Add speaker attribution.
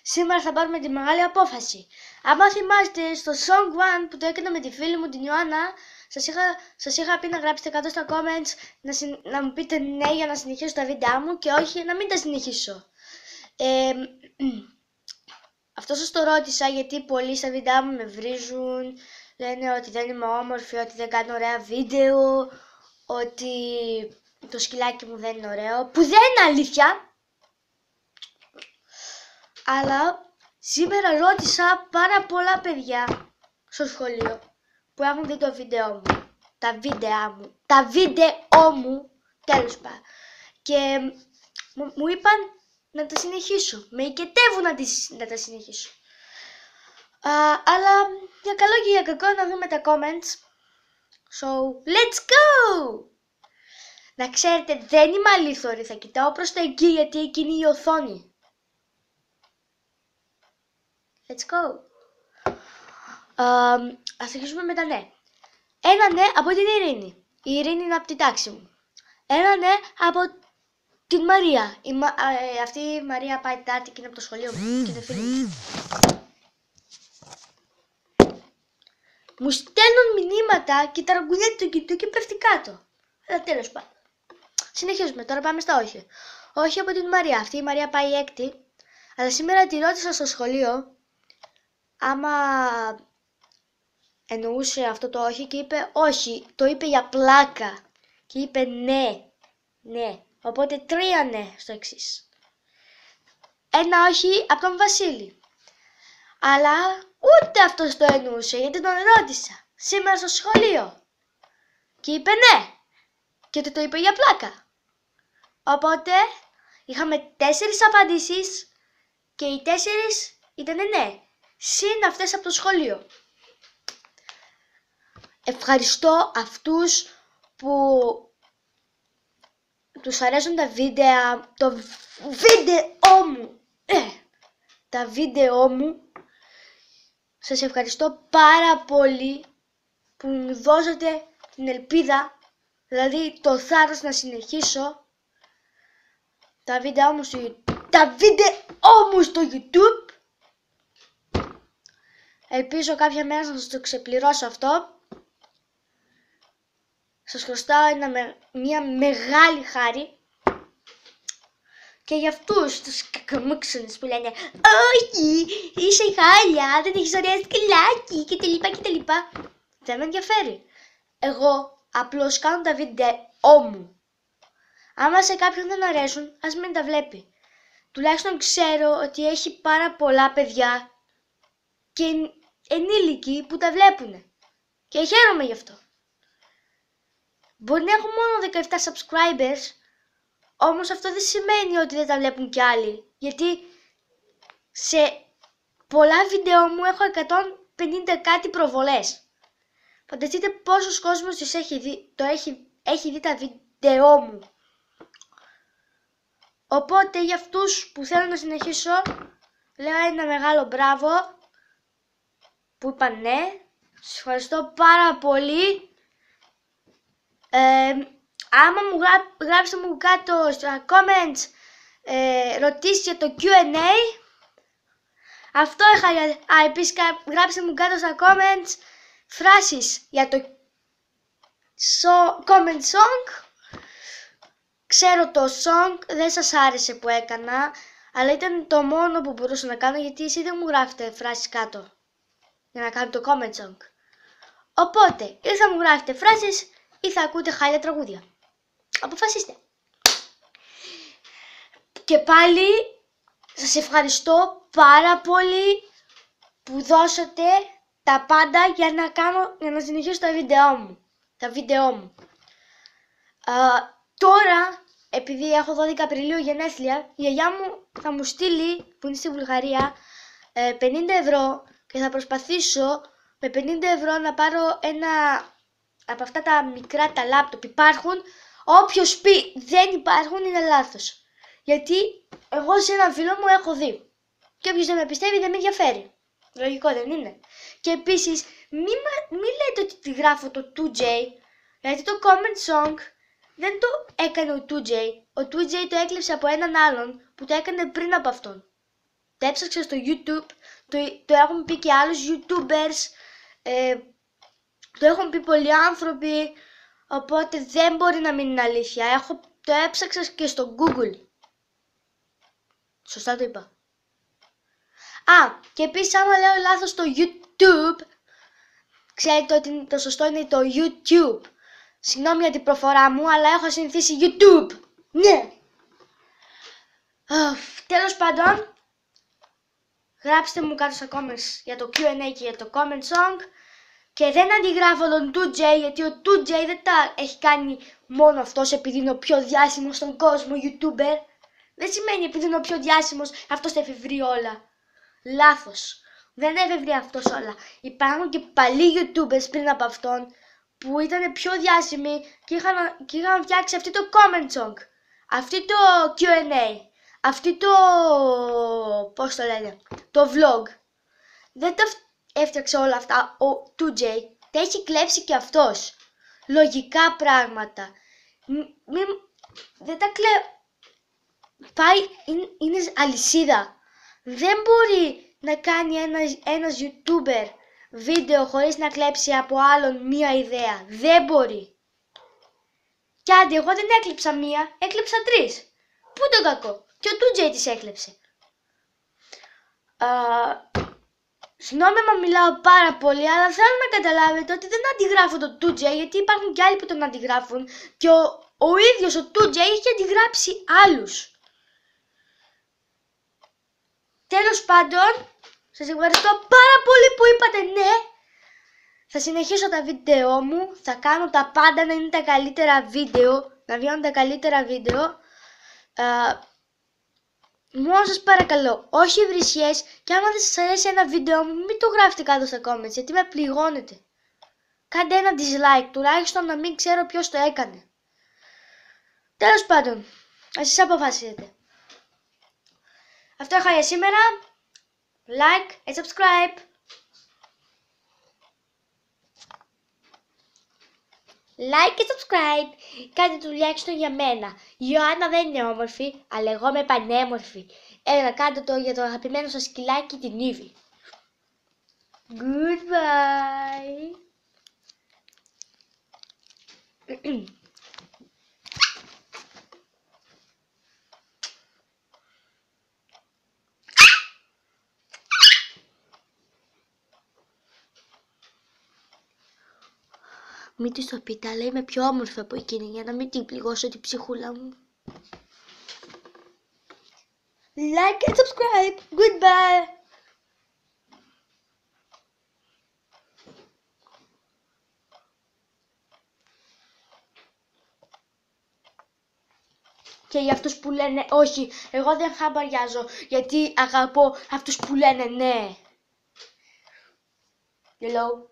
Speaker 1: Σήμερα θα πάρουμε τη μεγάλη απόφαση. Άμα θυμάστε στο Song 1 που το έκανα με τη φίλη μου την Ιωάννα, σας είχα πει να γράψετε κάτω στα comments να μου πείτε ναι για να συνεχίσω τα βίντεά μου και όχι να μην τα συνεχίσω. Αυτό σας το ρώτησα γιατί πολλοί στα βίντεά μου με βρίζουν, λένε ότι δεν είμαι όμορφη, ότι δεν κάνω ωραία βίντεο, ότι το σκυλάκι μου δεν είναι ωραίο, που δεν είναι αλήθεια. Αλλά σήμερα ρώτησα πάρα πολλά παιδιά στο σχολείο που έχουν δει το βίντεο μου, τα βίντεο μου, τέλος πάντων. Και μου είπαν να τα συνεχίσω, με οικετεύουν να τα συνεχίσω. Αλλά για καλό και για κακό να δούμε τα comments. So, let's go! Να ξέρετε, δεν είμαι αλήθωρη, θα κοιτάω προς τα εκεί γιατί εκεί είναι η οθόνη. Let's go. Ας αρχίσουμε με τα ναι. Ένα ναι από την Ειρήνη. Η Ειρήνη είναι από την τάξη μου. Ένα ναι από την Μαρία. Αυτή η Μαρία πάει Τετάρτη και είναι από το σχολείο μου και είναι φίλη μου. Μου στέλνουν μηνύματα και ταραγκουνιέται το κοιτού και πέφτει κάτω. Αλλά τέλος πάντων. Συνεχίζουμε, τώρα πάμε στα όχι. Όχι από την Μαρία. Αυτή η Μαρία πάει έκτη. Αλλά σήμερα τη ρώτησα στο σχολείο άμα εννοούσε αυτό το όχι και είπε όχι. Το είπε για πλάκα. Και είπε ναι. Ναι. Οπότε 3 ναι στο εξής. Ένα όχι από τον Βασίλη. Αλλά ούτε αυτός το εννοούσε γιατί τον ρώτησα σήμερα στο σχολείο. Και είπε ναι. Και το είπε για πλάκα. Οπότε είχαμε 4 απαντήσεις και οι 4 ήταν ναι. Συν αυτές από το σχολείο. Ευχαριστώ αυτούς που τους αρέσουν τα βίντεο, τα βίντεο μου. Σας ευχαριστώ πάρα πολύ που μου δώσατε την ελπίδα, δηλαδή το θάρρος να συνεχίσω τα βίντεο μου στο YouTube. Ελπίζω κάποια μέρα να σας το ξεπληρώσω αυτό. Σας χρωστάω μια μεγάλη χάρη. Και για αυτούς τους κακομούξονες που λένε όχι, είσαι χάλια, δεν έχεις ωραία σκυλάκι κτλ. Δεν με ενδιαφέρει. Εγώ απλώς κάνω τα βίντεο μου. Άμα σε κάποιον δεν αρέσουν, ας μην τα βλέπει. Τουλάχιστον ξέρω ότι έχει πάρα πολλά παιδιά και ενήλικοι που τα βλέπουνε. Και χαίρομαι γι' αυτό. Μπορεί να έχω μόνο 17 subscribers, όμως αυτό δεν σημαίνει ότι δεν τα βλέπουν κι άλλοι. Γιατί σε πολλά βίντεο μου έχω 150 κάτι προβολές. Φανταστείτε πόσος κόσμος έχει δει τα βίντεο μου. Οπότε για αυτούς που θέλουν να συνεχίσω, λέω ένα μεγάλο μπράβο που είπαν ναι. Σας ευχαριστώ πάρα πολύ. Άμα μου γράψετε μου κάτω στα comments ρωτήσεις για το Q&A. Αυτό είχα. Επίσης γράψτε μου κάτω στα comments φράσεις για το comment song. Ξέρω το song δεν σας άρεσε που έκανα, αλλά ήταν το μόνο που μπορούσα να κάνω γιατί εσείς δεν μου γράφετε φράσεις κάτω για να κάνω το comment song. Οπότε ή θα μου γράφετε φράσεις ή θα ακούτε χάλια τραγούδια. Αποφασίστε. Και πάλι σας ευχαριστώ πάρα πολύ που δώσατε τα πάντα για να συνεχίσω τα βίντεο μου. Τώρα, επειδή έχω 12 Απριλίου γενέθλια, η γιαγιά μου θα μου στείλει, που είναι στη Βουλγαρία, 50 ευρώ και θα προσπαθήσω με 50 ευρώ να πάρω ένα από αυτά τα μικρά τα λάπτοπ. Υπάρχουν. Όποιος πει δεν υπάρχουν είναι λάθος. Γιατί εγώ σε έναν φίλο μου έχω δει. Και όποιος δεν με πιστεύει δεν με ενδιαφέρει. Λογικό δεν είναι. Και επίσης μην λέτε ότι τη γράφω το 2J. Γιατί το comment song δεν το έκανε ο 2J. Ο 2J το έκλειψε από έναν άλλον που το έκανε πριν από αυτόν. το έψαξα στο YouTube, το έχουν πει και άλλους YouTubers, το έχουν πει πολλοί άνθρωποι, οπότε δεν μπορεί να μην είναι αλήθεια. Το έψαξα και στο Google. Σωστά το είπα. Και επίσης άμα λέω λάθος το YouTube, ξέρετε ότι το σωστό είναι το YouTube. Συγγνώμη για την προφορά μου, αλλά έχω συνηθίσει YouTube. Ναι. Τέλος πάντων, γράψτε μου κάτω στα comments για το Q&A και για το comment song. Και δεν αντιγράφω τον 2J, γιατί ο 2J δεν τα έχει κάνει μόνο αυτός επειδή είναι ο πιο διάσημος στον κόσμο YouTuber. Δεν σημαίνει επειδή είναι ο πιο διάσημος αυτός τα εφευρεί όλα. Λάθος. Δεν εφευρεί αυτός όλα. Υπάρχουν και παλιοί YouTubers πριν από αυτόν που ήταν πιο διάσημοι και είχαν φτιάξει αυτή το comment song, αυτή το Q&A, αυτή το, πώς το λένε, το vlog. Δεν τα έφτιαξε όλα αυτά ο 2J, τα έχει κλέψει και αυτός. Λογικά πράγματα. Δεν τα είναι αλυσίδα. Δεν μπορεί να κάνει ένας YouTuber βίντεο χωρίς να κλέψει από άλλον μία ιδέα. Δεν μπορεί. Κι άντε, εγώ δεν έκλεψα μία, έκλεψα 3. Πού το κακό. Και ο 2J τις έκλεψε. Συγγνώμη μα μιλάω πάρα πολύ, αλλά θέλω να καταλάβετε ότι δεν αντιγράφω το 2J, γιατί υπάρχουν και άλλοι που τον αντιγράφουν και ο ίδιος ο 2J έχει αντιγράψει άλλους. Τέλος πάντων, σας ευχαριστώ πάρα πολύ που είπατε ναι. Θα συνεχίσω τα βίντεο μου, θα κάνω τα πάντα να είναι τα καλύτερα βίντεο, να βγαίνουν τα καλύτερα βίντεο. Μόνο σας παρακαλώ, όχι βρισιές, και άμα δεν σας αρέσει ένα βίντεο μου, μην το γράφετε κάτω στα comments, γιατί με πληγώνετε. Κάντε ένα dislike, τουλάχιστον να μην ξέρω ποιος το έκανε. Τέλος πάντων, εσείς αποφασίσετε. Αυτό είχα για σήμερα. Like and subscribe. Like και subscribe. Κάντε τουλάχιστον για μένα. Η Ιωάννα δεν είναι όμορφη, αλλά εγώ είμαι πανέμορφη. Έλα, κάντε το για το αγαπημένο σας σκυλάκι, την Ήβη. Goodbye. Μην της το πείτε, αλλά είμαι πιο όμορφη από εκείνη για να μην την πληγώσω την ψυχούλα μου. Like and subscribe. Goodbye. Και για αυτούς που λένε όχι, εγώ δεν χαμπαριάζω, γιατί αγαπώ αυτούς που λένε ναι. Hello.